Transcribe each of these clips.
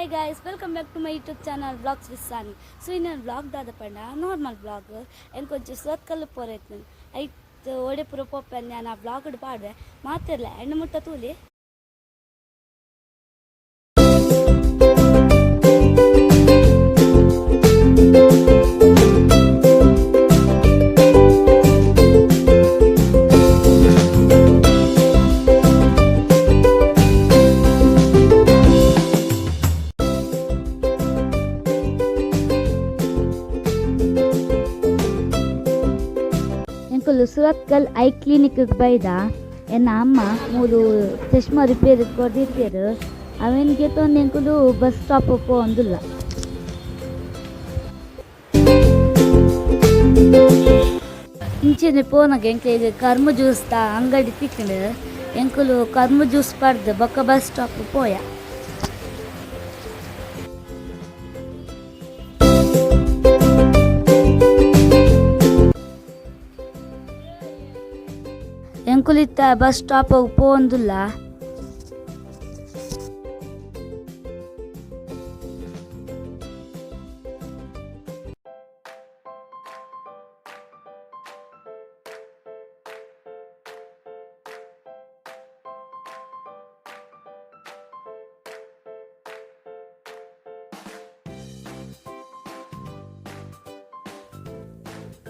Hi guys, welcome back to my YouTube channel Vlogs with Sani. So in a vlog da panda normal vlog en konchu sot kallu poretnu aitu ode pura poppen na vlog adu paadve maatirla ennu mutta tuli Surathkal eye ಕ್ಲಿನಿಕ್ಗೆ ಬೈದ ಎನ್ನ ಅಮ್ಮ ಮೂರು ಚಶ್ಮಾ repair ಕೊಡ್ದಿರ್ತೀರು ಅವನಿಗೆ ತಂದು ಎಂಕುಲು bus stop ಪೋಂದಿಲ್ಲ ಇಂಚಿನ ಪೋನಾಗ ಎಂಕ್ಲೆ ಈಗ ಕರ್ಮ ಜ್ಯೂಸ್ ಅಂಗಡಿ ತಿಕ್ಕಂಡು ಎಂಕುಲು ಕರ್ಮ ಜ್ಯೂಸ್ ಪಡ್ದು ಬೊಕ್ಕ ಬಸ್ ಸ್ಟಾಪ್ ಪೋಯ ಎಂಕುಲಿತ್ತ ಬಸ್ ಸ್ಟಾಪ್ ಪೋಂದಿಲ್ಲ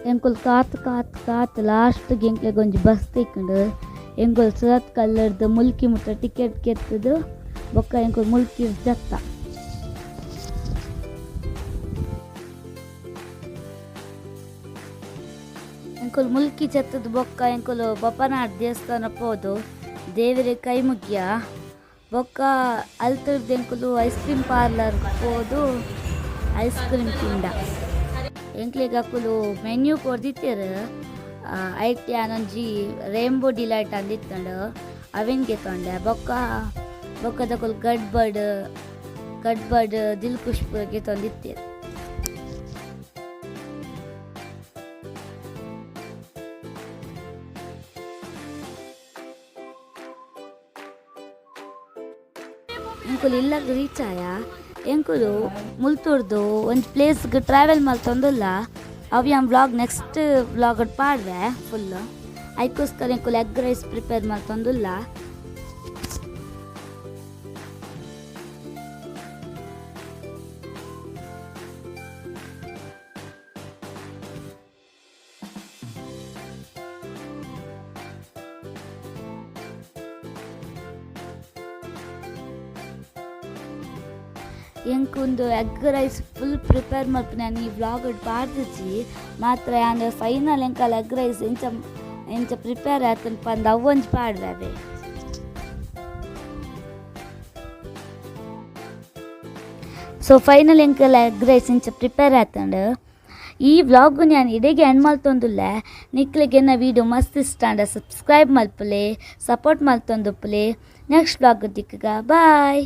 ಎಂಕುಲ್ ಕಾತ್ ಲಾಸ್ಟ್ಗೆ ಎಂಕ್ಲೆಗೆ ಒಂಜಿ ಬಸ್ ತಿಕ್ಕಂಡು ಎಂಕುಲ್ ಸುರತ್ ಕಲ್ಲರ್ದು ಮುಲ್ಕಿ ಮುಟ್ಟ ಟಿಕೆಟ್ ಕೆತ್ತದು ಬೊಕ್ಕ ಎಂಕುಲ್ ಮುಲ್ಕಿ ಜತ್ತ ಎಂಕುಲ್ ಮುಲ್ಕಿ ಜತ್ತದ ಬೊಕ್ಕ ಎಂಕುಲ್ ಬಪ್ಪನಾಡ್ ದೇವಸ್ಥಾನ ಪೋದು ದೇವರ ಕೈ ಮುಗ್ಯ ಬೊಕ್ಕ ಅಲ್ತರ್ದು ಎಂಕುಲು ಐಸ್ ಕ್ರೀಮ್ ಪಾರ್ಲರ್ ಪೋದು ಐಸ್ ಕ್ರೀಮ್ ತಿಂಡ ಎಂಕ್ಲೆಗ್ ಅಕ್ಕುಲು ಮೆನ್ಯೂ ಕೊಡ್ದಿತ್ತೇರು ಐಟಿ ಆನೊಂಜಿ ರೇಂಬೋ ಡಿಲೈಟ್ ಅಂದಿತ್ತಂಡು ಅವೆನ್ಗೆ ತೊಂಡೆ ಬೊಕ್ಕದಕ್ಕುಲು ಗಡ್ಬಡ್ ದಿಲ್ ಖುಷ್ಬುಗೆ ತೊಂದಿತ್ತೇರು ಎಂಕುಲು ಇಲ್ಲಾಗ ರೀಚ್ ಆಯ ಎಂಕುಲು ಮುಲ್ತೂರ್ದು ಒಂದು ಪ್ಲೇಸ್ಗೆ ಟ್ರಾವೆಲ್ ಮಲ್ತೊಂದಿಲ್ಲ ಅವ್ಯಾಂ ವ್ಲಾಗ್ ನೆಕ್ಸ್ಟ್ ವ್ಲಾಗ್ ಪಾಡ್ವೆ ಫುಲ್ ಅದಕ್ಕೋಸ್ಕರ ಎಂಕುಲು ಎಗ್ ರೈಸ್ ಪ್ರಿಪೇರ್ ಮಲ್ತೊಂದಿಲ್ಲ ಎಂಕೊಂದು ಎಗ್ ರೈಸ್ ಫುಲ್ ಪ್ರಿಪೇರ್ ಮಲ್ಪು ನಾನು ಈ ವ್ಲಾಗ್ ಪಾಡ್ದಿಜ್ಜಿ ಮಾತ್ರ ಅಂದರೆ ಫೈನಲ್ ಎಂಕಲ್ ಎಗ್ ರೈಸ್ ಎಂಚ ಪ್ರಿಪೇರ್ ಆಯ್ತಂತ ಪಂದು ಅವೊಂಜಿ ಪಾಡ್ವೆ ಸೊ ಫೈನಲ್ ಎಂಕಲ್ ಎಗ್ ರೈಸ್ ಎಂಚ ಪ್ರಿಪೇರ್ ಆಯ್ತಂಡು ಈ ವ್ಲಾಗು ನಾನು ಇಡೆಗೆ ಎಂಡ್ ಮಲ್ತೊಂದುಲ್ಲ ನಿಕ್ಲೆಗೆ ಎನ್ನ ವೀಡಿಯೋ ಮಸ್ತ್ ಇಷ್ಟ ಅಂಡ ಸಬ್ಸ್ಕ್ರೈಬ್ ಮಲ್ಪುಲೆ ಸಪೋರ್ಟ್ ಮಲ್ತೊಂದುಪ್ಪುಲೆ ನೆಕ್ಸ್ಟ್ ವ್ಲಾಗ್ ದಿಕ್ಕಗ ಬಾಯ್.